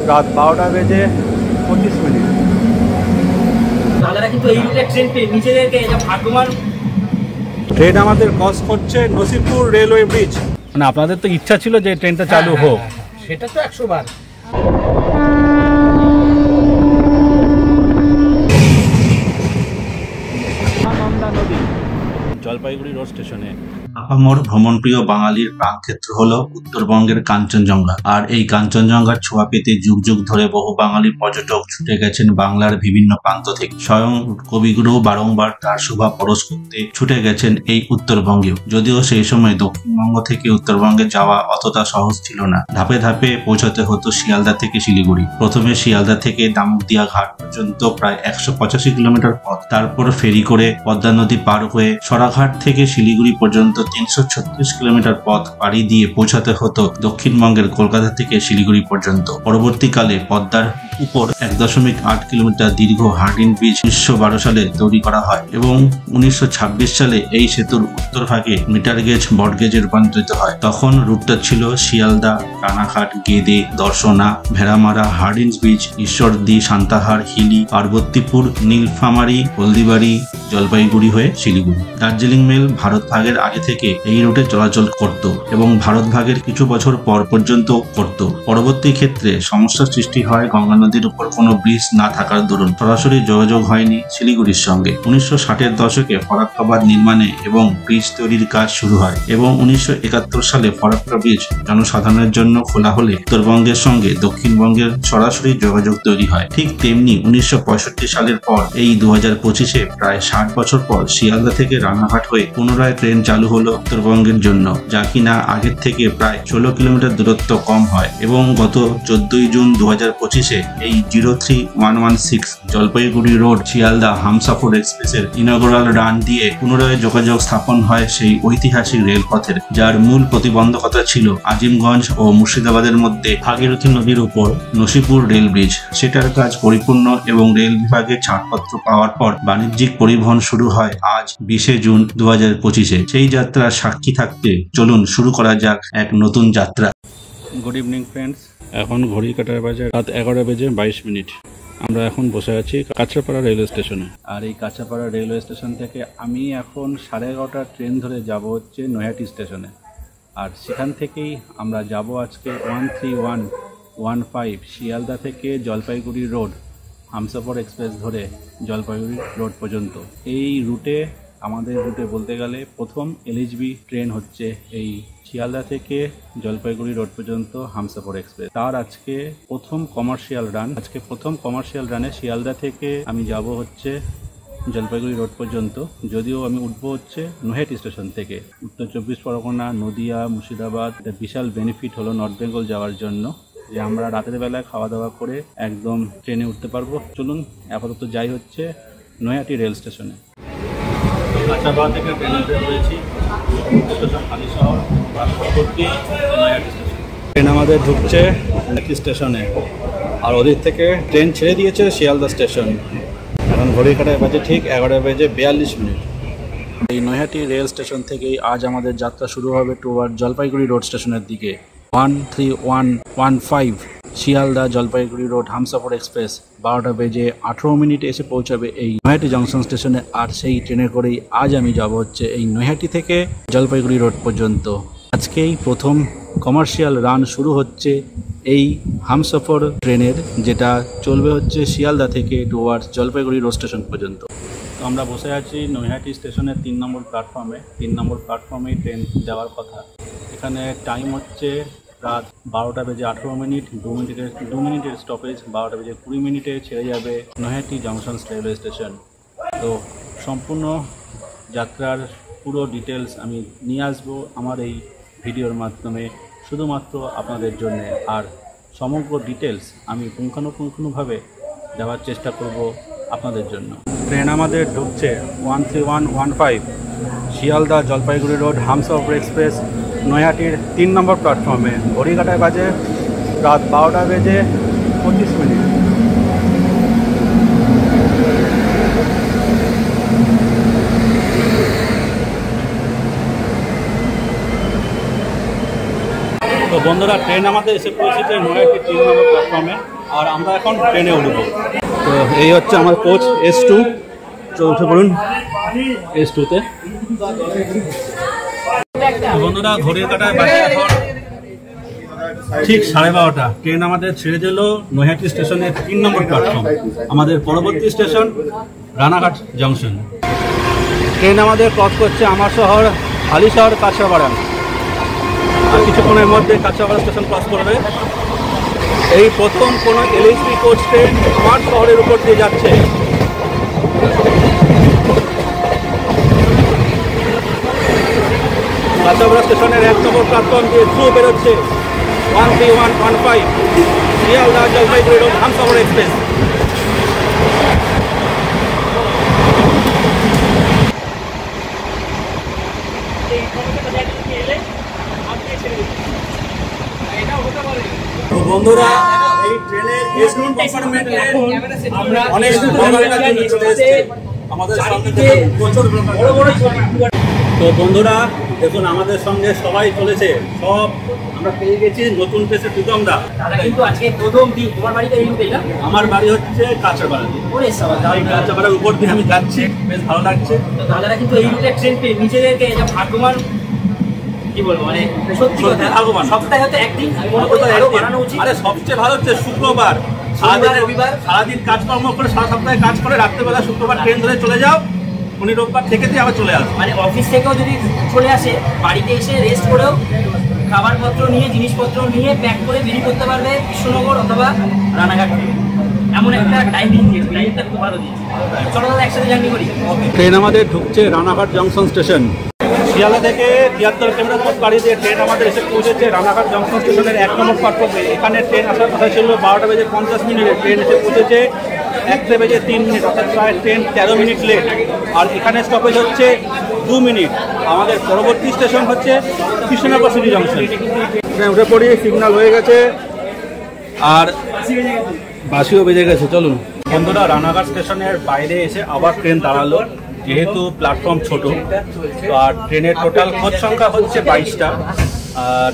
রাত 12টা বেজে 25 মিনিট। দাদারা কিন্তু এই ট্রেন পেয়ে নিজেদেরকে ভাগ্যবান। ট্রেন আমাদের ক্রস করছে নসিপুর রেলওয়ে ব্রিজ। মানে আপনাদের তো ইচ্ছা ছিল যে ট্রেনটা চালু হোক, সেটা তো 100 বার। জলপাইগুড়ি রোড স্টেশনে আপামর ভ্রমণপ্রিয় বাঙালির প্রাণক্ষেত্র হলো উত্তরবঙ্গের কাঞ্চনজঙ্ঘা। আর এই কাঞ্চনজঙ্ঘার ছোঁয়া পেতে যুগ যুগ ধরে বহু বাঙালি পর্যটক ছুটে গেছেন বাংলার বিভিন্ন প্রান্ত থেকে। স্বয়ং কবিগুরু বারংবার তার শোভা পরশ করতে ছুটে গেছেন এই উত্তরবঙ্গেও। যদিও সেই সময় দক্ষিণবঙ্গ থেকে উত্তরবঙ্গে যাওয়া অতটা সহজ ছিল না। ধাপে ধাপে পৌঁছাতে হতো শিয়ালদা থেকে শিলিগুড়ি। প্রথমে শিয়ালদা থেকে দামুকদিয়া ঘাট পর্যন্ত প্রায় 185 কিলোমিটার পথ, তারপর ফেরি করে পদ্মা নদী পার হয়ে সরাঘাট থেকে শিলিগুড়ি পর্যন্ত 336 কিলোমিটার পথ পাড়ি দিয়ে পৌঁছাতে হতো দক্ষিণবঙ্গের কলকাতা থেকে শিলিগুড়ি পর্যন্ত। পরবর্তীকালে পদ্মার উপর 1.8 কিলোমিটার দীর্ঘ হার্ডিন ব্রিজ 1912 সালে তৈরি করা হয় এবং 1926 সালে এই সেতুর উত্তর ভাগে মিটার গেজ বটগেজে রূপান্তরিত হয়। তখন রুটটা ছিল শিয়ালদা, রানাঘাট, গেদে, দর্শনা, ভেড়ামারা, হার্ডিন্স ব্রিজ, ঈশ্বরদী, সান্তাহার, হিলি, পার্বতীপুর, নীলফামারী, হলদিবাড়ি, জলপাইগুড়ি হয়ে শিলিগুড়ি। দার্জিলিং মেল ভারত ভাগের আগে থেকে এই রুটে চলাচল করত এবং ভারত ভাগের কিছু বছর পর পর্যন্ত করত। পরবর্তী ক্ষেত্রে সমস্যার সৃষ্টি হয় গঙ্গা নদীর উপর কোনো ব্রিজ না থাকার দরুন সরাসরি যোগাযোগ হয়নি শিলিগুড়ির সঙ্গে। 1960-এর দশকে ফরাক্কাবাদ নির্মাণে এবং ব্রিজ তৈরির কাজ শুরু হয় এবং 1971 সালে ফরাক্কা ব্রিজ জনসাধারণের জন্য খোলা হলে উত্তরবঙ্গের সঙ্গে দক্ষিণবঙ্গের সরাসরি যোগাযোগ তৈরি হয়। ঠিক তেমনি 1965 সালের পর এই 2025-এ প্রায় 60 বছর পর শিয়ালদা থেকে রানাঘাট হয়ে পুনরায় ট্রেন চালু হলো উত্তরবঙ্গের জন্য, যা কিনা আগের থেকে প্রায় 16 কিলোমিটার দূরত্ব কম হয় এবং গত 14 জুন 2025-এ এই 03116 জলপাইগুড়ি রোড শিয়ালদা হামসফর এক্সপ্রেসের ইনগোরাল রান দিয়ে পুনরায় যোগাযোগ স্থাপন হয় সেই ঐতিহাসিক রেলপথের, যার মূল প্রতিবন্ধকতা ছিল আজিমগঞ্জ ও মুর্শিদাবাদের মধ্যে ভাগীরথী নদীর উপর নসিপুর রেল ব্রিজ। সেটার কাজ পরিপূর্ণ এবং রেল বিভাগের ছাড়পত্র পাওয়ার পর বাণিজ্যিক পরিবহন শুরু হয় আজ 20 জুন 2025-এ। সেই যাত্রার সাক্ষী থাকতে চলুন শুরু করা যাক এক নতুন যাত্রা। গুড ইভিনিং ফ্রেন্ডস, এখন ঘড়ি কাটার বাজে রাত 11 বেজে 22 মিনিট। আমরা এখন বসে আছি কাঁচরাপাড়া রেলওয়ে স্টেশনে। আর এই কাঁচরাপাড়া রেলওয়ে স্টেশন থেকে আমি এখন 11:30 ট্রেন ধরে যাব হচ্ছে নৈহাটি স্টেশনে। আর সেখান থেকেই আমরা যাব আজকে 13115 শিয়ালদা থেকে জলপাইগুড়ি রোড হামসফর এক্সপ্রেস ধরে জলপাইগুড়ি রোড পর্যন্ত। এই রুটে আমাদের রুটে বলতে গেলে প্রথম এলএইচবি ট্রেন হচ্ছে এই শিয়ালদা থেকে জলপাইগুড়ি রোড পর্যন্ত হামসফর এক্সপ্রেস। তার আজকে প্রথম কমার্শিয়াল রান। আজকে প্রথম কমার্শিয়াল রানে শিয়ালদা থেকে আমি যাব হচ্ছে জলপাইগুড়ি রোড পর্যন্ত, যদিও আমি উঠবো হচ্ছে নৈহাটি স্টেশন থেকে। উত্তর 24 পরগনা, নদিয়া, মুর্শিদাবাদ, এটা বিশাল বেনিফিট হলো নর্থ বেঙ্গল যাওয়ার জন্য যে আমরা রাতের বেলায় খাওয়া দাওয়া করে একদম ট্রেনে উঠতে পারবো। চলুন আপাতত যাই হচ্ছে নৈহাটি রেল স্টেশনে। কাঁচরাপাড়া থেকে ট্রেনে রয়েছি স্টেশন হালিশহর, পরবর্তী নৈহাটি স্টেশন। ট্রেন আমাদের ঢুকছে নৈহাটি স্টেশনে আর ওদিক থেকে ট্রেন ছেড়ে দিয়েছে শিয়ালদা স্টেশন। এখন ঘড়ি কাটায় বাজে ঠিক 11 বেজে 42 মিনিট। এই নৈহাটি রেল স্টেশন থেকেই আজ আমাদের যাত্রা শুরু হবে টুয়ার্ড জলপাইগুড়ি রোড স্টেশনের দিকে। 13115 শিয়ালদা জলপাইগুড়ি রোড হামসফর এক্সপ্রেস 12টা বেজে 18 মিনিটে এসে পৌঁছাবে এই নৈহাটি জংশন স্টেশনে। আর সেই ট্রেনে করেই আজ আমি যাব হচ্ছে এই নৈহাটি থেকে জলপাইগুড়ি রোড পর্যন্ত। আজকেই প্রথম কমার্শিয়াল রান শুরু হচ্ছে এই হামসফর ট্রেনের, যেটা চলবে হচ্ছে শিয়ালদা থেকে টুয়ার্ডস জলপাইগুড়ি রোড স্টেশন পর্যন্ত। তো আমরা বসে আছি নৈহাটি স্টেশনের 3 নম্বর প্ল্যাটফর্মে। 3 নম্বর প্ল্যাটফর্মেই ট্রেন যাওয়ার কথা। এখানে টাইম হচ্ছে রাত 12টা বেজে 18 মিনিট। 2 মিনিটের স্টপেজ। 12টা বেজে 20 মিনিটে ছেড়ে যাবে নৈহাটি জংশন রেলওয়ে স্টেশন। তো সম্পূর্ণ যাত্রার পুরো ডিটেলস আমি নিয়ে আসবো আমার এই ভিডিওর মাধ্যমে শুধুমাত্র আপনাদের জন্যে। আর সমগ্র ডিটেলস আমি পুঙ্খানুপুঙ্খভাবে দেওয়ার চেষ্টা করব আপনাদের জন্য। ট্রেন আমাদের ঢুকছে 13115 শিয়ালদা জলপাইগুড়ি রোড হামসফর এক্সপ্রেস নৈহাটির 3 নম্বর প্ল্যাটফর্মে। ঘড়ি কাটায় বাজে রাত 12টা বেজে 25 মিনিট। তো বন্ধুরা ট্রেন আমাদের এসে পৌঁছেছে নয়াটি 3 নম্বর প্ল্যাটফর্মে, আর আমরা এখন ট্রেনে উঠব। তো এই হচ্ছে আমার কোচ S2, তো উঠে পড়ুন S2-তে। বন্ধুরা ঘড়ির কাঁটায় বাজে এখন ঠিক 12:30। ট্রেন আমাদের ছেড়ে দিল নৈহাটি স্টেশনের 3 নম্বর প্ল্যাটফর্ম। আমাদের পরবর্তী স্টেশন রানাঘাট জংশন। ট্রেন আমাদের ক্রস করছে আমার শহর হালিশহর কাঁচরাপাড়া, আর কিছুক্ষণের মধ্যে কাঁচরাপাড়া স্টেশন ক্রস করবে। এই প্রথম কোনো এলএসপি কোচ ট্রেন আমার শহরের উপর দিয়ে যাচ্ছে। কাঁচরাপাড়া স্টেশনের 1 নম্বর প্ল্যাটফর্ম দিয়ে থ্রু বেরোচ্ছে 13115 শিয়ালদা জলপাইগুড়ি রোড হামসফর এক্সপ্রেস। বন্ধুরা এই ট্রেনের কম্পার্টমেন্টে আমরা অনেক চলে এসেছি আমাদের সঙ্গে প্রচুর বড় বড়। তো বন্ধুরা দেখুন আমাদের সঙ্গে সবাই চলেছে, সব আমরা পেয়ে গেছি নতুন পেশে প্রীতম দা। কিন্তু আজকে প্রথম দিন তোমার বাড়িতে এই রুটে না? আমার বাড়ি হচ্ছে কাঁচরাপাড়া, এই কাঁচরাপাড়ার উপর দিয়ে আমি যাচ্ছি, বেশ ভালো লাগছে। তো দাদারা কিন্তু এই রুটে ট্রেন পেয়ে নিজেদেরকে এটা ভাগ্যবান কি বলবো, মানে সত্যি কথা ভাগ্যবান। সপ্তাহে হয়তো একদিন বানানো উচিত। আরে সবচেয়ে ভালো হচ্ছে শুক্রবার, রবিবার সারাদিন কাজকর্ম করে, সারা সপ্তাহে কাজ করে, রাত্রেবেলা শুক্রবার ট্রেন ধরে চলে যাও, উনি রোববার থেকে দিয়ে আবার চলে আসবে। মানে অফিস থেকেও যদি চলে আসে বাড়িতে এসে রেস্ট করেও খাবারপত্র নিয়ে জিনিসপত্র নিয়ে প্যাক করে বেরিয়ে করতে পারবে কৃষ্ণনগর অথবা রানাঘাট। এমন একটা টাইমিং দিয়েছে, টাইমটা খুব ভালো দিয়েছে। চলো দাদা একসাথে জার্নি করি। ট্রেন আমাদের ঢুকছে রানাঘাট জংশন স্টেশন। শিয়ালদা থেকে 73 কিলোমিটার পথ গাড়ি দিয়ে ট্রেন আমাদের এসে পৌঁছেছে রানাঘাট জংশন স্টেশনের 1 নম্বর প্ল্যাটফর্মে। এখানে ট্রেন আসার কথা ছিল 12:50, ট্রেন এসে পৌঁছেছে 1:03, অর্থাৎ প্রায় ট্রেন 13 মিনিট লেট। আর এখানে স্টপেজ হচ্ছে 2 মিনিট। আমাদের পরবর্তী স্টেশন হচ্ছে কৃষ্ণনগর সিটি জংশন। উঠে পড়ি, সিগন্যাল হয়ে গেছে আর বাসিও বেজে গেছে। চলুন বন্ধুরা, রানাঘাট স্টেশনের বাইরে এসে আবার ট্রেন দাঁড়ালো। যেহেতু প্ল্যাটফর্ম ছোট, তো আর ট্রেনের টোটাল কোচ সংখ্যা হচ্ছে 22টা,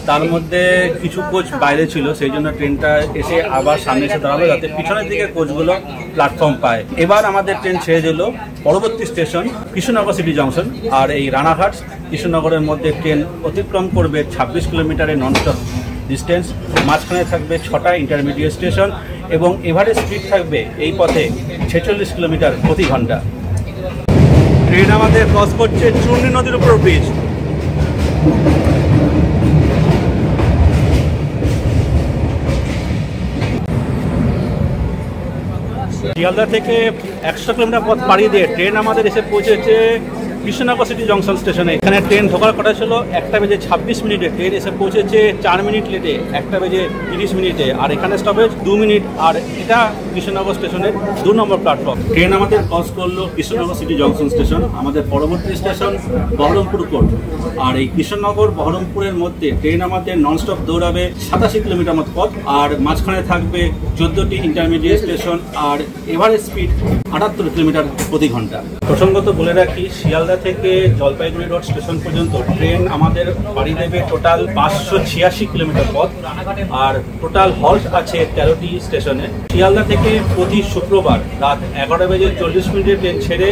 তার মধ্যে কিছু কোচ বাইরে ছিল, সেই জন্য ট্রেনটা এসে আবার সামনে এসে দাঁড়ালো যাতে পিছনের দিকে কোচগুলো প্ল্যাটফর্ম পায়। এবার আমাদের ট্রেন ছেড়ে দিল পরবর্তী স্টেশন কৃষ্ণনগর সিটি জংশন। আর এই রানাঘাট কৃষ্ণনগরের মধ্যে ট্রেন অতিক্রম করবে 26 কিলোমিটারের ননস্টপ ডিস্টেন্স। মাঝখানে থাকবে 6টা ইন্টারমিডিয়েট স্টেশন এবং এভারেজ স্পিড থাকবে এই পথে 46 কিলোমিটার প্রতি ঘন্টা। ট্রেন আমাদের ক্রস করছে চূর্ণী নদীর উপর ব্রিজ। শিয়ালদা থেকে 100 কিলোমিটার পথ পাড়ি দিয়ে ট্রেন আমাদের এসে পৌঁছেছে কৃষ্ণনগর সিটি জংশন স্টেশনে। এখানে ট্রেন ঢোকার কথা ছিল 1:26, ট্রেন এসে পৌঁছেছে 4 মিনিট লেটে 1:30। আর এখানে স্টপেজ 2 মিনিট। আর এটা কৃষ্ণনগর স্টেশনের 2 নম্বর প্ল্যাটফর্ম। ট্রেন আমাদের ক্রস করলো কৃষ্ণনগর সিটি জংশন স্টেশন। আমাদের পরবর্তী স্টেশন বহরমপুর কোর্ট। আর এই কৃষ্ণনগর বহরমপুরের মধ্যে ট্রেন আমাদের ননস্টপ দৌড়াবে 87 কিলোমিটার মতো পথ। আর মাঝখানে থাকবে 14টি ইন্টারমিডিয়েট স্টেশন আর এভারেজ স্পিড 78 কিলোমিটার প্রতি ঘন্টা। প্রসঙ্গত বলে রাখি, শিয়ালদা থেকে জলপাইগুড়ি রোড স্টেশন পর্যন্ত ট্রেন আমাদের পাড়ি দেবে টোটাল 586 কিলোমিটার পথ। আর টোটাল হল্ট আছে 13টি স্টেশনে। শিয়ালদা থেকে প্রতি শুক্রবার রাত 11:40 ট্রেন ছেড়ে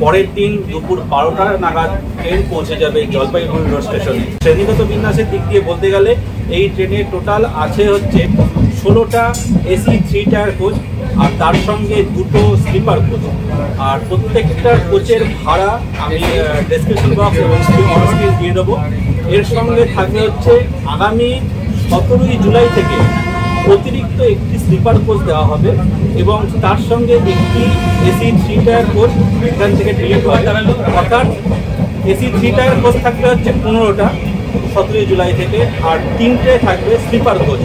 পরের দিন দুপুর 12টা নাগাদ ট্রেন পৌঁছে যাবে জলপাইগুড়ি রোড স্টেশনে। শ্রেণীগত বিন্যাসের দিক দিয়ে বলতে গেলে এই ট্রেনে টোটাল আছে হচ্ছে 16টা এসি 3 টায়ার কোচ আর তার সঙ্গে 2টো স্লিপার কোচ। আর প্রত্যেকটার কোচের ভাড়া আমি ডেসক্রিপশন বক্স এবং স্ক্রিন দিয়ে দেবো। এর সঙ্গে থাকবে হচ্ছে আগামী 17ই জুলাই থেকে অতিরিক্ত একটি স্লিপার কোচ দেওয়া হবে এবং তার সঙ্গে একটি এসি 3 টায়ার কোচ এখান থেকে ডিলিট হয়ে দাঁড়ালো। অর্থাৎ এসি 3 টায়ার কোচ থাকবে হচ্ছে 15টা 17ই জুলাই থেকে, আর 3টে থাকবে স্লিপার কোচ।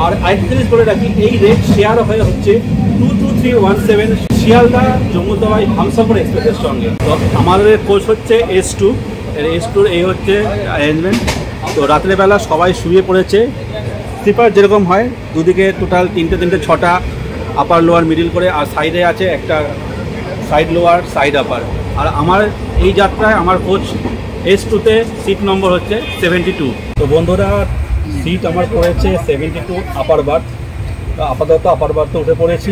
আর আরেকটা জিনিস বলে রাখি, এই রেট শেয়ার হয়ে হচ্ছে 22317 শিয়ালদা জম্মুতাবাই হামসফর এক্সপ্রেসের সঙ্গে। তো আমাদের কোচ হচ্ছে S2, S2-র এই হচ্ছে অ্যারেঞ্জমেন্ট। তো রাত্রেবেলা সবাই শুয়ে পড়েছে, স্লিপার যেরকম হয় দুদিকে টোটাল 3টে 6টা আপার লোয়ার মিডিল করে, আর সাইডে আছে একটা সাইড লোয়ার সাইড আপার। আর আমার এই যাত্রায় আমার কোচ S2-তে সিট নম্বর হচ্ছে 72। তো বন্ধুরা সিট আমার পড়েছে 72 আপার বার্থ। আপাতত আপার বার্থে উঠে পড়েছি।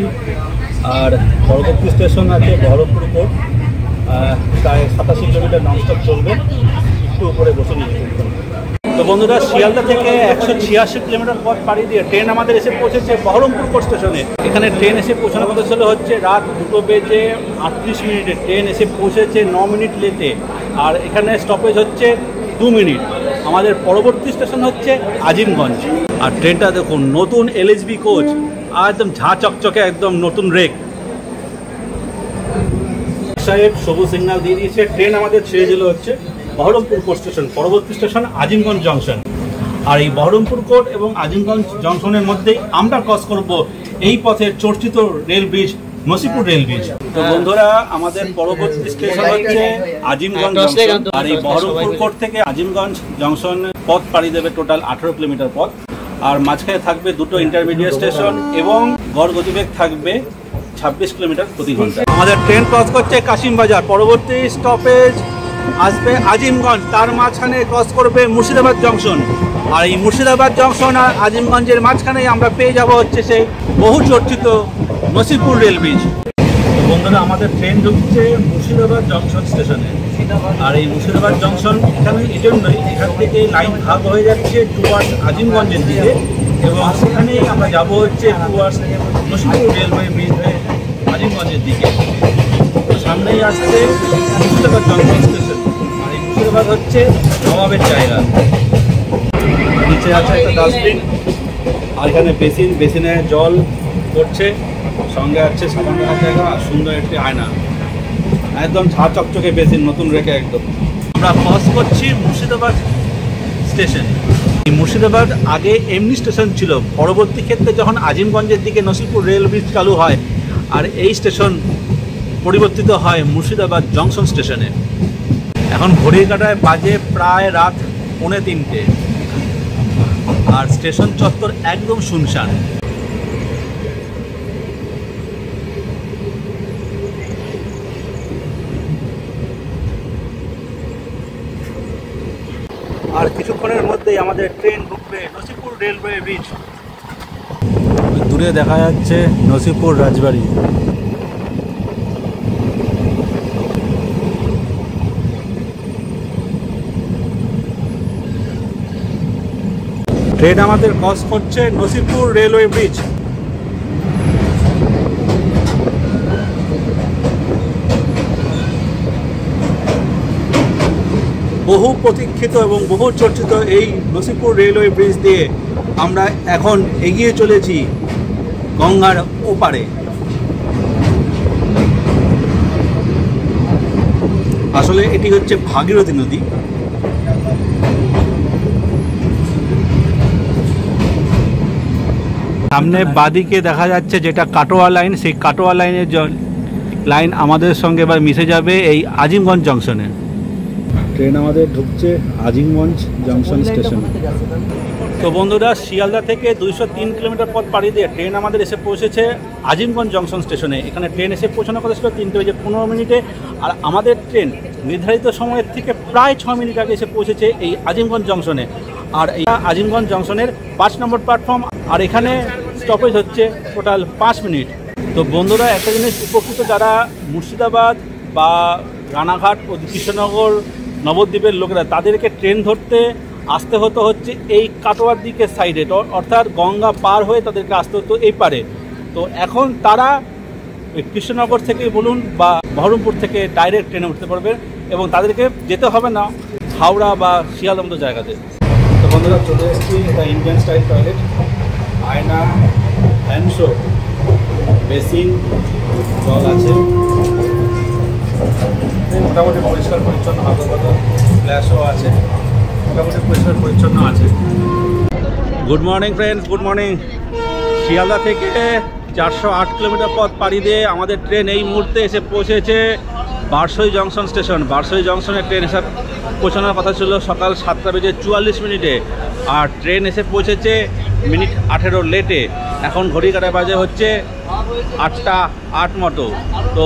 আর পরবর্তী স্টেশন আছে বহরমপুর কোর্ট, প্রায় 87 কিলোমিটার ননস্টপ চলবে, একটু উপরে বসে নিয়ে। তো বন্ধুরা, শিয়ালদা থেকে 186 কিলোমিটার পথ পাড়ি দিয়ে ট্রেন আমাদের এসে পৌঁছেছে বহরমপুর কোর্ট স্টেশনে। এখানে ট্রেন এসে পৌঁছানোর কথা ছিল হচ্ছে রাত 2:38। ট্রেন এসে পৌঁছেছে 9 মিনিট লেটে। আর এখানে স্টপেজ হচ্ছে 2 মিনিট। আমাদের পরবর্তী স্টেশন হচ্ছে আজিমগঞ্জ। আর ট্রেনটা দেখুন, নতুন এলএসবি কোচ, আর একদম ঝাঁ চকচকে, একদম নতুন রেক সাহেব সবুজ সিগন্যাল দিয়ে দিয়েছে। ট্রেন আমাদের ছেড়ে দিল হচ্ছে বহরমপুর কোর্ট স্টেশন। পরবর্তী স্টেশন আজিমগঞ্জ জংশন। আর এই বহরমপুর কোর্ট এবং আজিমগঞ্জ জংশনের মধ্যেই আমরা ক্রস করব এই পথের চর্চিত rail bridge, Nasipur rail bridge. তো বন্ধুরা, আমাদের পরবর্তী স্টেশন হচ্ছে আজিমগঞ্জ জংশন। আর এই বহরমপুর কোর্ট থেকে আজিমগঞ্জ জংশন পথ পাড়ি দেবে টোটাল 18 কিলোমিটার পথ। আর মাঝখানে থাকবে দুটো ইন্টারমিডিয়েট স্টেশন এবং গড় গতিবেগ থাকবে 26 কিলোমিটার প্রতি ঘন্টা। আমাদের ট্রেন ক্রস করছে কাশিমবাজার। পরবর্তী স্টপেজ আসবে আজিমগঞ্জ, তার মাঝখানে ক্রস করবে মুর্শিদাবাদ জংশন। আর এই মুর্শিদাবাদ জংশন আর আজিমগঞ্জের মাঝখানেই আমরা পেয়ে যাব হচ্ছে সেই বহু চর্চিত নসিপুর রেল ব্রিজ। তো বন্ধুরা, আমাদের ট্রেন ঢুকছে মুর্শিদাবাদ জংশন স্টেশনে। আর এই মুর্শিদাবাদ জংশন এখানে এই জন্যই, এখান থেকে লাইন ভাগ হয়ে যাচ্ছে টুয়ার্ডস আজিমগঞ্জের দিকে, এবং সেখানেই আমরা যাব হচ্ছে টুয়ার্ডস নসিপুর রেলওয়ে ব্রিজ হয়ে আজিমগঞ্জের দিকে। সামনেই আসছে মুর্শিদাবাদ জংশন স্টেশন। আর এই মুর্শিদাবাদ হচ্ছে নবাবের জায়গা। নিচে আছে একটা ডাস্টবিন, আর এখানে বেসিনে জল পড়ছে, সঙ্গে আছে সাবান রাখার জায়গা, আর সুন্দর একটি আয়না, একদম ঝাঁ চকচকে বেসিন, নতুন রেখে একদম। আমরা ক্রস করছি মুর্শিদাবাদ স্টেশন। এই মুর্শিদাবাদ আগে এমনি স্টেশন ছিল, পরবর্তী ক্ষেত্রে যখন আজিমগঞ্জের দিকে নসিপুর রেল ব্রিজ চালু হয়, আর এই স্টেশন পরিবর্তিত হয় মুর্শিদাবাদ জংশন স্টেশনে। এখন ঘড়ির কাঁটায় বাজে প্রায় রাত 3:45, আর স্টেশন চত্বর একদম শুনশান। আর কিছুক্ষণের মধ্যেই আমাদের ট্রেন ঢুকবে নসিপুর রেলওয়ে ব্রিজ। দূরে দেখা যাচ্ছে নসিপুর রাজবাড়ি। ট্রেন আমাদের ক্রস করছে নসিপুর রেলওয়ে ব্রিজ। বহু প্রতীক্ষিত এবং বহু চর্চিত এই নসিপুর রেলওয়ে ব্রিজ দিয়ে আমরা এখন এগিয়ে চলেছি গঙ্গার ওপারে। আসলে এটি হচ্ছে ভাগীরথী নদী। সামনে বাদিকে দেখা যাচ্ছে যেটা কাটোয়া লাইন, সেই কাটোয়া লাইনের লাইন আমাদের সঙ্গে এবার মিশে যাবে এই আজিমগঞ্জ জংশনে। ট্রেন আমাদের ঢুকছে আজিমগঞ্জ জংশন স্টেশনে। তো বন্ধুরা, শিয়ালদা থেকে 203 কিলোমিটার পথ পাড়ি দিয়ে ট্রেন আমাদের এসে পৌঁছেছে আজিমগঞ্জ জংশন স্টেশনে। এখানে ট্রেন এসে পৌঁছানোর কথা ছিল 3:15। আর আমাদের ট্রেন নির্ধারিত সময়ের থেকে প্রায় 6 মিনিট আগে এসে পৌঁছেছে এই আজিমগঞ্জ জংশনে। আর এই আজিমগঞ্জ জংশনের 5 নম্বর প্ল্যাটফর্ম। আর এখানে স্টপেজ হচ্ছে টোটাল 5 মিনিট। তো বন্ধুরা, একটা জিনিস উপকৃত যারা মুর্শিদাবাদ বা রানাঘাট ও কৃষ্ণনগর নবদ্বীপের লোকেরা, তাদেরকে ট্রেন ধরতে আসতে হতো হচ্ছে এই কাটোয়ার দিকের সাইডে, অর্থাৎ গঙ্গা পার হয়ে তাদেরকে আসতে হতো এই পারে। তো এখন তারা কৃষ্ণনগর থেকে বলুন বা বহরমপুর থেকে ডাইরেক্ট ট্রেনে উঠতে পারবে, এবং তাদেরকে যেতে হবে না হাওড়া বা শিয়ালদার মতো জায়গাতে। তো বন্ধুরা, চলে এসেছি এটা ইন্ডিয়ান স্টাইল টয়লেট। আয়না, হ্যান্ডশো, বেসিন, জল আছে, মোটামুটি পরিষ্কার পরিচ্ছন্ন, হাতে কথা ফ্ল্যাশও আছে, মোটামুটি পরিষ্কার পরিচ্ছন্ন আছে। Good morning friends, good morning. Sealdah থেকে 408 কিলোমিটার পথ পাড়ি দিয়ে আমাদের ট্রেন এই মুহূর্তে এসে পৌঁছেছে বারসই জংশন স্টেশন। বারসই জংশনে ট্রেন এসে পৌঁছানোর কথা ছিল সকাল 7:44। আর ট্রেন এসে পৌঁছেছে মিনিট 18 লেটে। এখন ঘড়ি কাটায় বাজে হচ্ছে 8:08 মতো। তো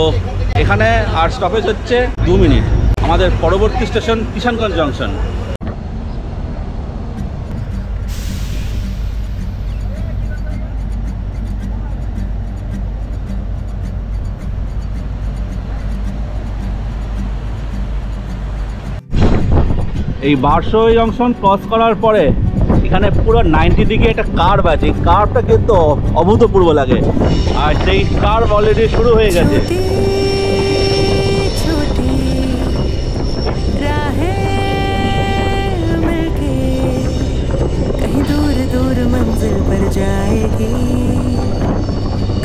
এখানে আর স্টপেজ হচ্ছে 2 মিনিট। আমাদের পরবর্তী স্টেশন কিষানগঞ্জ জংশন। এই বারসই জংশন ক্রস করার পরে এখানে পুরো 90 ডিগ্রি একটা কার্ভ আছে। এই কার্ভটা কিন্তু অভূতপূর্ব লাগে, আর সেই কার্ভ অলরেডি শুরু হয়ে গেছে।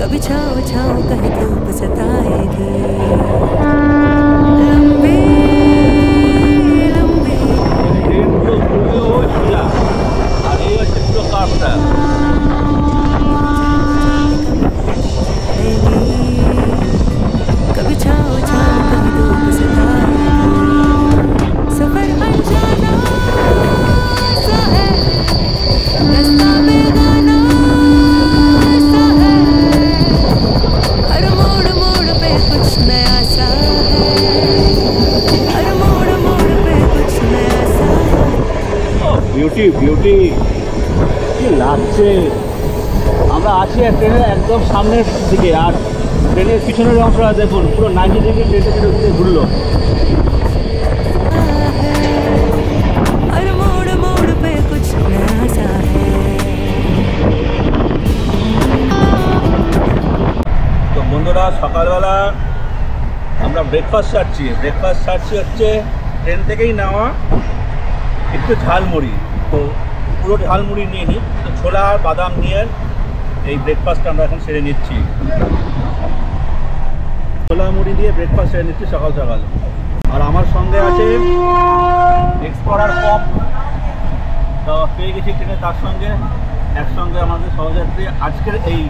कभी छाँव छाँव कहीं धूप सताएगी। कभी छाँव छाँव कहीं धूप सताएगी। सफर अनजाना सा है, रास्ता बेगाना सा है, हर मोड़ मोड़ पे कुछ नया सा है, हर मोड़ मोड़ पे कुछ नया सा है। বিউটি বিউটি কি লাগছে। আমরা আছি ট্রেনের একদম সামনের দিকে, আর ট্রেনের পিছনের অংশটা দেখুন পুরো 90 ডিগ্রি ট্রেনটা ঘুরলো। हर मोड़ मोड़ पे कुछ नया सा है। তো বন্ধুরা, সকালবেলা আমরা ব্রেকফাস্ট সারছি হচ্ছে ট্রেন থেকেই নেওয়া একটু ঝালমুড়ি। তো পুরো ঝালমুড়ি নিয়ে নিই, তো ছোলা আর বাদাম নিয়ে এই ব্রেকফাস্ট আমরা এখন সেরে নিচ্ছি। ছোলা মুড়ি দিয়ে ব্রেকফাস্ট সেরে নিচ্ছি সকাল সকাল। আর আমার সঙ্গে আছে এক্সপ্লোরার পপ, তো পেয়ে গেছি ট্রেনে, তার সঙ্গে একসঙ্গে আমাদের সহযাত্রী আজকের এই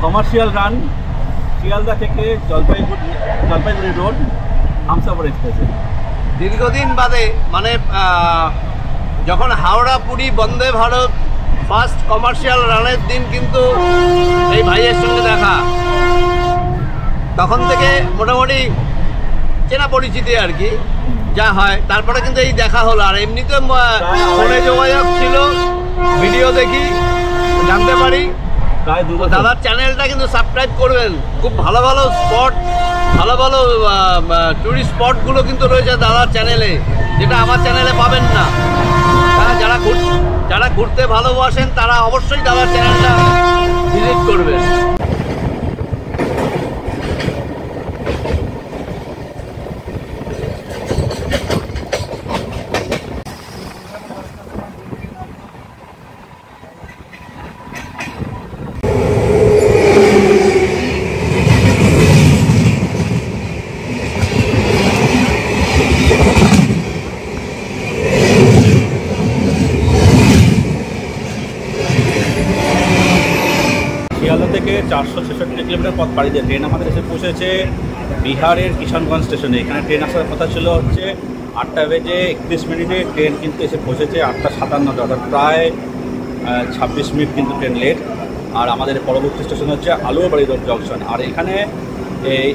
কমার্শিয়াল রান শিয়ালদা থেকে জলপাইগুড়ি রোড হামসাফর এক্সপ্রেসে। দীর্ঘদিন বাদে মানে যখন হাওড়া পুরী বন্দে ভারত ফার্স্ট কমার্শিয়াল রানের দিন কিন্তু এই ভাইয়ের সঙ্গে দেখা, তখন থেকে মোটামুটি চেনা পরিচিতি আর কি যা হয়। তারপরে কিন্তু এই দেখা হলো, আর এমনিতে ফোনে যোগাযোগ ছিল, ভিডিও দেখি জানতে পারি। দাদার চ্যানেলটা কিন্তু সাবস্ক্রাইব করবেন, খুব ভালো ভালো স্পট, ভালো ভালো টুরিস্ট স্পটগুলো কিন্তু রয়েছে দাদার চ্যানেলে, যেটা আমার চ্যানেলে পাবেন না। যারা ঘুরতে ভালোবাসেন তারা অবশ্যই দাদার চ্যানেলটা ভিজিট করবেন। শিয়ালদা থেকে 466 কিলোমিটার পথ পাড়ি দিয়ে ট্রেন আমাদের এসে পৌঁছেছে বিহারের কিষানগঞ্জ স্টেশনে। এখানে ট্রেন আসার কথা ছিল হচ্ছে 8টা বেজে 31 মিনিটে, ট্রেন কিন্তু এসে পৌঁছেছে 8টা 57, অর্থাৎ প্রায় 26 মিনিট কিন্তু ট্রেন লেট। আর আমাদের পরবর্তী স্টেশন হচ্ছে আলুয়াবাড়ি রোড জংশন, আর এখানে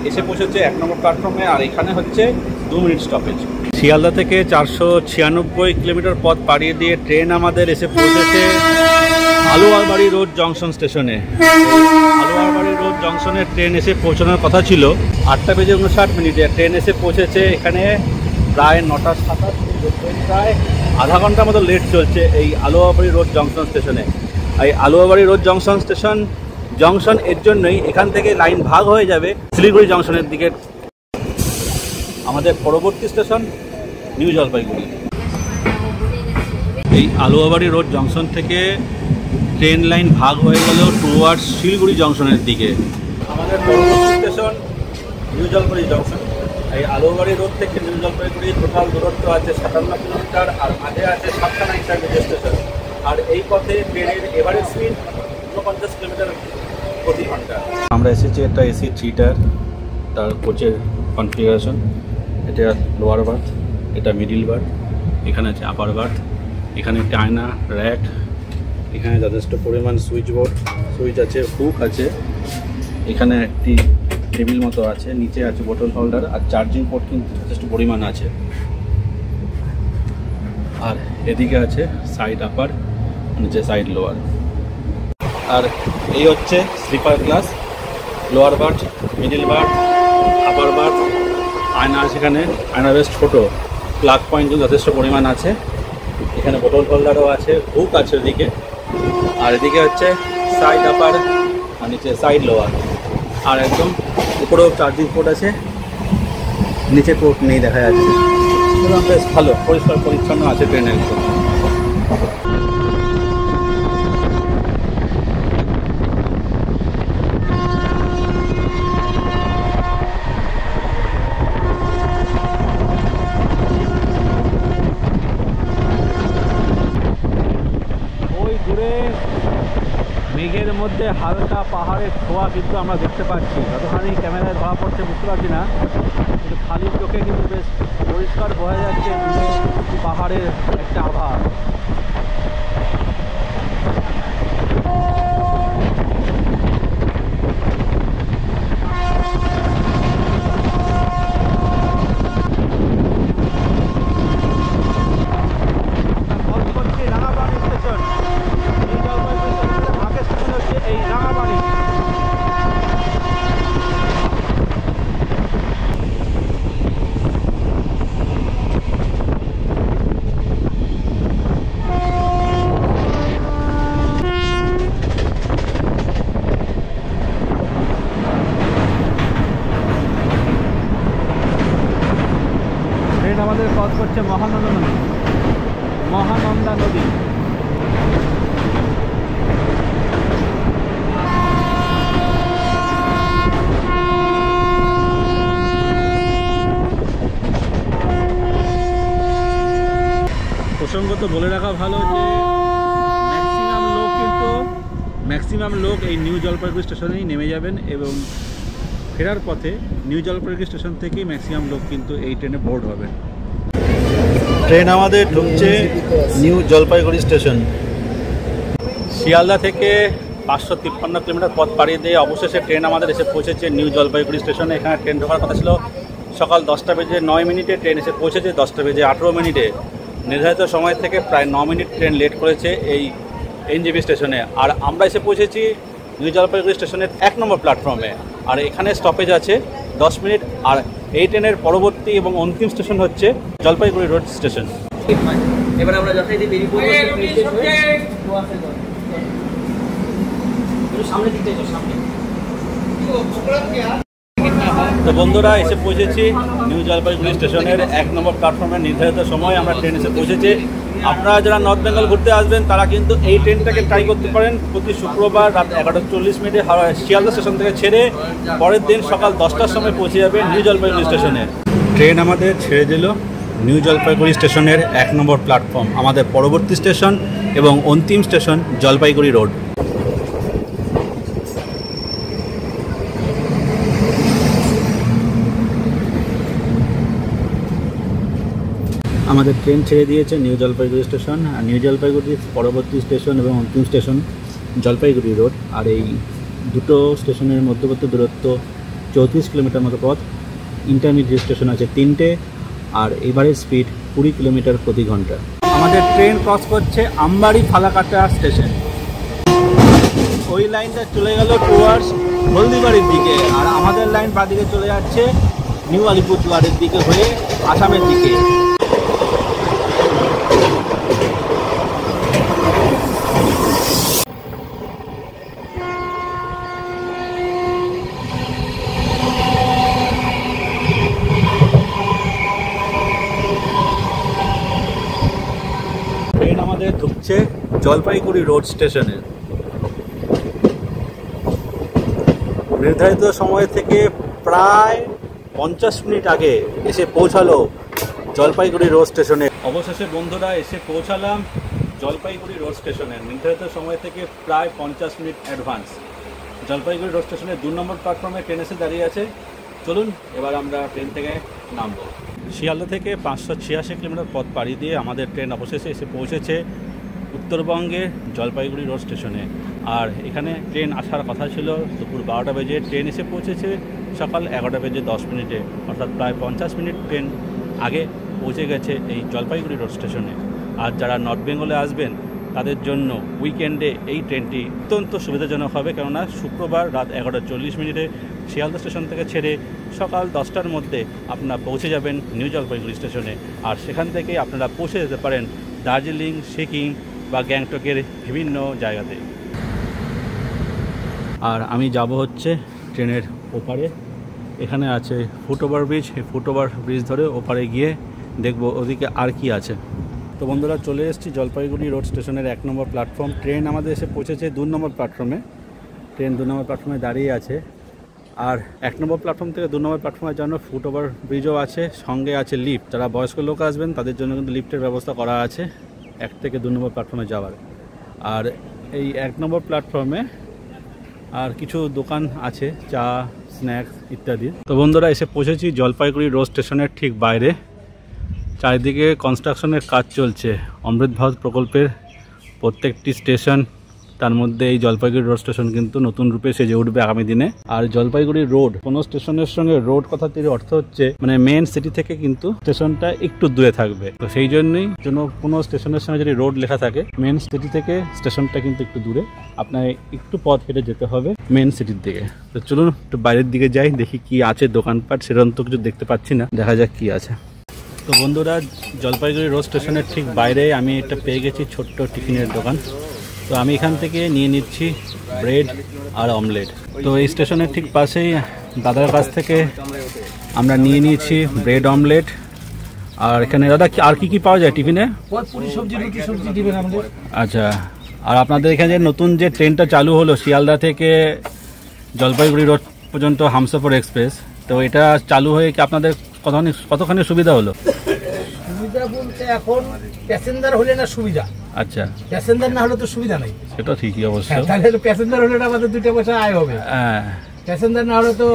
এসে পৌঁছেছে 1 নম্বর প্ল্যাটফর্মে, আর এখানে হচ্ছে 2 মিনিট স্টপেজ। শিয়ালদা থেকে 496 কিলোমিটার পথ পাড়িয়ে দিয়ে ট্রেন আমাদের এসে পৌঁছেছে আলুয়াবাড়ি রোড জংশন স্টেশনে। আলুয়াবাড়ি রোড জংশনে ট্রেন এসে পৌঁছানোর কথা ছিল 8টা বেজে 59 মিনিটে, ট্রেন এসে পৌঁছেছে এখানে প্রায় 9টা 27, প্রায় আধা ঘন্টার মতো লেট চলছে এই আলুয়াবাড়ি রোড জংশন স্টেশনে। এই আলুয়াবাড়ি রোড জংশন জংশন এর জন্যই এখান থেকে লাইন ভাগ হয়ে যাবে শিলিগুড়ি জংশনের দিকে। আমাদের পরবর্তী স্টেশন নিউ জলপাইগুড়ি। এই আলুয়াবাড়ি রোড জংশন থেকে ট্রেন লাইন ভাগ হয়ে গেল টুয়ার্ডস শিলিগুড়ি জংশনের দিকে। আমাদের পরবর্তী স্টেশন নিউ জলপাইগুড়ি জংশন। এই আলুয়াবাড়ি রোড থেকে নিউ জলপাইগুড়ি টোটাল দূরত্ব আছে 57 কিলোমিটার, আর মাঝে আছে সাতখানা ইন্টারমিডিয়েট স্টেশন। আর এই পথে ট্রেনের এভারেজ স্পিড 49 কিলোমিটার প্রতি ঘন্টা। আমরা এসেছি একটা এসি থিয়েটার, তার কোচের কনফিগারেশন। এটা লোয়ার বার্থ, এটা মিডিল বার্থ, এখানে আছে আপার বার্থ, এখানে একটা আয়না, র্যাক, এখানে যথেষ্ট পরিমাণ সুইচ আছে, হুক আছে, এখানে একটি টেবিল মতো আছে, নিচে আছে বোতল হোল্ডার, আর চার্জিং পোর্ট কিন্তু যথেষ্ট পরিমাণ আছে। আর এদিকে আছে সাইড আপার, নিচে সাইড লোয়ার। আর এই হচ্ছে sleeper class, lower berth, middle berth, upper berth. আয়না আছে এখানে, আয়না বেশ ছোটো, প্লাগ পয়েন্ট যথেষ্ট পরিমাণ আছে। এখানে বোতল হোল্ডারও আছে, হুক আছে ওদিকে, আর এদিকে হচ্ছে সাইড আপার আর নিচে সাইড লোয়ার, আর একদম উপরেও চার্জিং পোর্ট আছে, নিচে পোর্ট নেই দেখা যাচ্ছে। সুতরাং বেশ ভালো পরিষ্কার পরিচ্ছন্ন আছে ট্রেন একদম। মেঘের মধ্যে হালকা পাহাড়ের ছোঁয়া কিন্তু আমরা দেখতে পাচ্ছি, যতখানি ক্যামেরায় ধরা পড়ছে বুঝতে পারছি না, কিন্তু খালি চোখে কিন্তু বেশ পরিষ্কার বোঝা যাচ্ছে পাহাড়ের একটা আভাস। আমাদের ক্রস করছে মহানন্দা নদী। প্রসঙ্গত বলে রাখা ভালো যে ম্যাক্সিমাম লোক এই নিউ জলপাইগুড়ি স্টেশনেই নেমে যাবেন, এবং ফেরার পথে নিউ জলপাইগুড়ি স্টেশন থেকেই ম্যাক্সিমাম লোক কিন্তু এই ট্রেনে বোর্ড হবেন। ট্রেন আমাদের ঢুকছে নিউ জলপাইগুড়ি স্টেশন। শিয়ালদা থেকে 553 কিলোমিটার পথ পাড়ি দিয়ে অবশেষে ট্রেন আমাদের এসে পৌঁছেছে নিউ জলপাইগুড়ি স্টেশনে। এখানে ট্রেন ঢোকার কথা ছিল সকাল 10টা বেজে 9 মিনিটে, ট্রেন এসে পৌঁছেছে 10টা বেজে 18 মিনিটে। নির্ধারিত সময় থেকে প্রায় 9 মিনিট ট্রেন লেট করেছে এই এনজেপি স্টেশনে। আর আমরা এসে পৌঁছেছি নিউ জলপাইগুড়ি স্টেশনের 1 নম্বর প্ল্যাটফর্মে, আর এখানে স্টপেজ আছে 10 মিনিট। আর এই ট্রেনের পরবর্তী এবং অন্তিম স্টেশন হচ্ছে জলপাইগুড়ি রোড স্টেশন। এবার আমরা যথারীতি বেরিয়ে পড়বো সামনে দিকে, সামনে। তো বন্ধুরা, এসে পৌঁছেছি নিউ জলপাইগুড়ি স্টেশনের 1 নম্বর প্ল্যাটফর্মের নির্ধারিত সময় আমরা ট্রেন এসে পৌঁছেছে। আপনারা যারা নর্থ বেঙ্গল ঘুরতে আসবেন তারা কিন্তু এই ট্রেনটাকে ট্রাই করতে পারেন। প্রতি শুক্রবার রাত 11:40 শিয়ালদা স্টেশন থেকে ছেড়ে পরের দিন সকাল 10টার সময় পৌঁছে যাবে নিউ জলপাইগুড়ি স্টেশনে। ট্রেন আমাদের ছেড়ে দিল নিউ জলপাইগুড়ি স্টেশনের 1 নম্বর প্ল্যাটফর্ম। আমাদের পরবর্তী স্টেশন এবং অন্তিম স্টেশন জলপাইগুড়ি রোড। আমাদের ট্রেন ছেড়ে দিয়েছে নিউ জলপাইগুড়ি স্টেশন। আর নিউ জলপাইগুড়ির পরবর্তী স্টেশন এবং অন্তিম স্টেশন জলপাইগুড়ি রোড। আর এই দুটো স্টেশনের মধ্যবর্তী দূরত্ব 34 কিলোমিটার মতো পথ। ইন্টারমিডিয়েট স্টেশন আছে 3টে, আর এবারের স্পিড 20 কিলোমিটার প্রতি ঘন্টা। আমাদের ট্রেন ক্রস করছে আমবাড়ি ফালাকাটা স্টেশন। ওই লাইনটা চলে গেল টুয়ার্ডস হলদিবাড়ির দিকে, আর আমাদের লাইন বাঁদিকে চলে যাচ্ছে নিউ আলিপুরদুয়ারের দিকে হয়ে আসামের দিকে। ট্রেন আমাদের ঢুকছে জলপাইগুড়ি রোড স্টেশনে। নির্ধারিত সময় থেকে প্রায় 50 মিনিট আগে এসে পৌঁছালো জলপাইগুড়ি রোড স্টেশনে। অবশেষে বন্ধুরা এসে পৌঁছালাম জলপাইগুড়ি রোড স্টেশনে। নির্ধারিত সময় থেকে প্রায় 50 মিনিট অ্যাডভান্স। জলপাইগুড়ি রোড স্টেশনের 2 নম্বর প্ল্যাটফর্মে ট্রেন এসে দাঁড়িয়ে আছে। চলুন এবার আমরা ট্রেন থেকে নামবো। শিয়ালদা থেকে 586 কিলোমিটার পথ পাড়ি দিয়ে আমাদের ট্রেন অবশেষে এসে পৌঁছেছে উত্তরবঙ্গের জলপাইগুড়ি রোড স্টেশনে। আর এখানে ট্রেন আসার কথা ছিল দুপুর 12টা বেজে, ট্রেন এসে পৌঁছেছে সকাল 11টা বেজে 10 মিনিটে, অর্থাৎ প্রায় 50 মিনিট ট্রেন আগে পৌঁছে গেছে এই জলপাইগুড়ি রোড স্টেশনে। আর যারা নর্থ বেঙ্গলে আসবেন তাদের জন্য উইকেন্ডে এই ট্রেনটি অত্যন্ত সুবিধাজনক হবে, কেননা শুক্রবার রাত 11:40 শিয়ালদা স্টেশন থেকে ছেড়ে সকাল 10টার মধ্যে আপনারা পৌঁছে যাবেন নিউ জলপাইগুড়ি স্টেশনে। আর সেখান থেকে আপনারা পৌঁছে যেতে পারেন দার্জিলিং, সিকিম বা গ্যাংটকের বিভিন্ন জায়গাতে। আর আমি যাব হচ্ছে ট্রেনের ওপারে, এখানে আছে ফুটওভার ব্রিজ, এই ফুটওভার ব্রিজ ধরে ওপারে গিয়ে দেখব ওদিকে আর কি আছে। তো বন্ধুরা, চলে এসেছি জলপাইগুড়ি রোড স্টেশনের 1 নম্বর প্ল্যাটফর্ম। ট্রেন আমাদের এসে পৌঁছেছে 2 নম্বর প্ল্যাটফর্মে। ট্রেন 2 নম্বর প্ল্যাটফর্মে দাঁড়িয়ে আছে। আর 1 নম্বর প্ল্যাটফর্ম থেকে 2 নম্বর প্ল্যাটফর্মের জন্য ফুটওভার ব্রিজও আছে, সঙ্গে আছে লিফট। যারা বয়স্ক লোক আসবেন তাদের জন্য কিন্তু লিফটের ব্যবস্থা করা আছে 1 থেকে 2 নম্বর প্ল্যাটফর্মে যাওয়ার। আর এই 1 নম্বর প্ল্যাটফর্মে আর কিছু দোকান আছে, চা, স্ন্যাক্স ইত্যাদি। তো বন্ধুরা, এসে পৌঁছেছি জলপাইগুড়ি রোড স্টেশনের ঠিক বাইরে। চারিদিকে কনস্ট্রাকশনের কাজ চলছে। অমৃত ভারত প্রকল্পের প্রত্যেকটি স্টেশন, তার মধ্যে এই জলপাইগুড়ি রোড স্টেশন কিন্তু নতুন রূপে সেজে উঠবে আগামী দিনে। আর জলপাইগুড়ি রোড, কোনো স্টেশনের সঙ্গে রোড কথাটির অর্থ হচ্ছে মানে মেন সিটি থেকে কিন্তু স্টেশনটা একটু দূরে থাকবে। তো সেই জন্যই কোনো স্টেশনের সঙ্গে যদি রোড লেখা থাকে, মেন সিটি থেকে স্টেশনটা কিন্তু একটু দূরে, আপনার একটু পথ হেঁটে যেতে হবে মেন সিটির দিকে। তো চলুন একটু বাইরের দিকে যাই, দেখি কি আছে দোকানপাট। সেরকম তো কিছু দেখতে পাচ্ছি না, দেখা যাক কি আছে। তো বন্ধুরা, জলপাইগুড়ি রোড স্টেশনের ঠিক বাইরে আমি একটা পেয়ে গেছি ছোট্ট টিফিনের দোকান। তো আমি এখান থেকে নিয়ে নিচ্ছি ব্রেড আর অমলেট। তো এই স্টেশনের ঠিক পাশেই দাদার কাছ থেকে আমরা নিয়ে নিয়েছি ব্রেড অমলেট। আর এখানে দাদা আর কি পাওয়া যায় টিফিনে? পুরি সবজি, রুটি সবজি টিফিন আমাদের। আচ্ছা, আর আপনাদের এখানে নতুন যে ট্রেনটা চালু হলো শিয়ালদা থেকে জলপাইগুড়ি রোড পর্যন্ত হামসফর এক্সপ্রেস, তো এটা চালু হয়ে কি আপনাদের কতখানি সুবিধা হলো? সুবিধা বলতে এখন প্যাসেঞ্জার হলে না সুবিধা। আচ্ছা, প্যাসেঞ্জার না হলে তো সুবিধা নাই। সেটা ঠিকই অবশ্য। তাহলে প্যাসেঞ্জার হলে আমাদের 2 পয়সা আয় হবে, হ্যাঁ, প্যাসেঞ্জার না হলে তো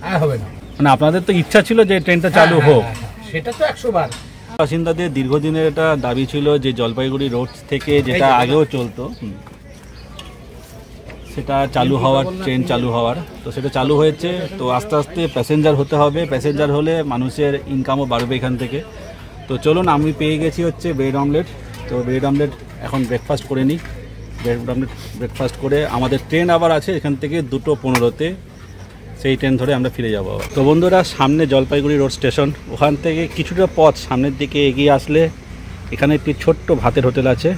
আয় হবে না। মানে আপনাদের তো ইচ্ছা ছিল যে ট্রেনটা চালু হোক। সেটা তো 100 বার। বাসিন্দাদের দীর্ঘদিনের একটা দাবি ছিল যে জলপাইগুড়ি রোড থেকে যেটা আগেও চলতো সেটা চালু হওয়ার, ট্রেন চালু হওয়ার। তো সেটা চালু হয়েছে। তো আস্তে আস্তে প্যাসেঞ্জার হতে হবে, প্যাসেঞ্জার হলে মানুষের ইনকামও বাড়বে এখান থেকে। তো চলুন, আমি পেয়ে গেছি হচ্ছে ব্রেড অমলেট। তো ব্রেড অমলেট এখন ব্রেকফাস্ট করে নিই। ব্রেড অমলেট ব্রেকফাস্ট করে আমাদের ট্রেন আবার আছে এখান থেকে 2:15, সেই ট্রেন ধরে আমরা ফিরে যাব। তো বন্ধুরা, সামনে জলপাইগুড়ি রোড স্টেশন, ওখান থেকে কিছুটা পথ সামনের দিকে এগিয়ে আসলে এখানে একটি ছোট্ট ভাতের হোটেল আছে।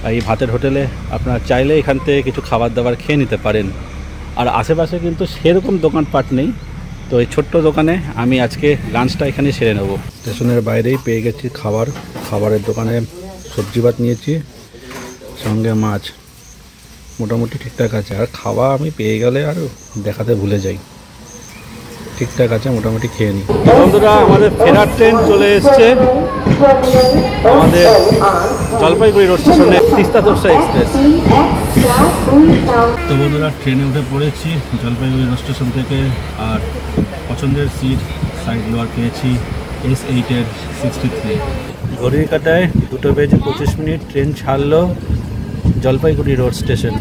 আর এই ভাতের হোটেলে আপনারা চাইলে এখান থেকে কিছু খাবার দাবার খেয়ে নিতে পারেন। আর আশেপাশে কিন্তু সেরকম দোকানপাট নেই। তো এই ছোট্ট দোকানে আমি আজকে লাঞ্চটা এখানে সেরে নেব। স্টেশনের বাইরেই পেয়ে গেছি খাবারের দোকানে সবজি ভাত নিয়েছি, সঙ্গে মাছ। মোটামুটি ঠিকঠাক আছে। আর খাওয়া আমি পেয়ে গেলে আর দেখাতে ভুলে যাই। ঠিকঠাক আছে, মোটামুটি খেয়ে নিই। বন্ধুরা, আমাদের ফেরার ট্রেন চলে এসছে আমাদের জলপাইগুড়ি রোড স্টেশনে, তিস্তা তোরসা এক্সপ্রেস। তো বন্ধুরা, ট্রেনে উঠে পড়েছি জলপাইগুড়ি রোড স্টেশন থেকে। আর পছন্দের সিট সাইড লোয়ার পেয়েছি S8-এর 63। ঘড়ির কাঁটায় 2:25 ট্রেন ছাড়লো জলপাইগুড়ি রোড স্টেশন।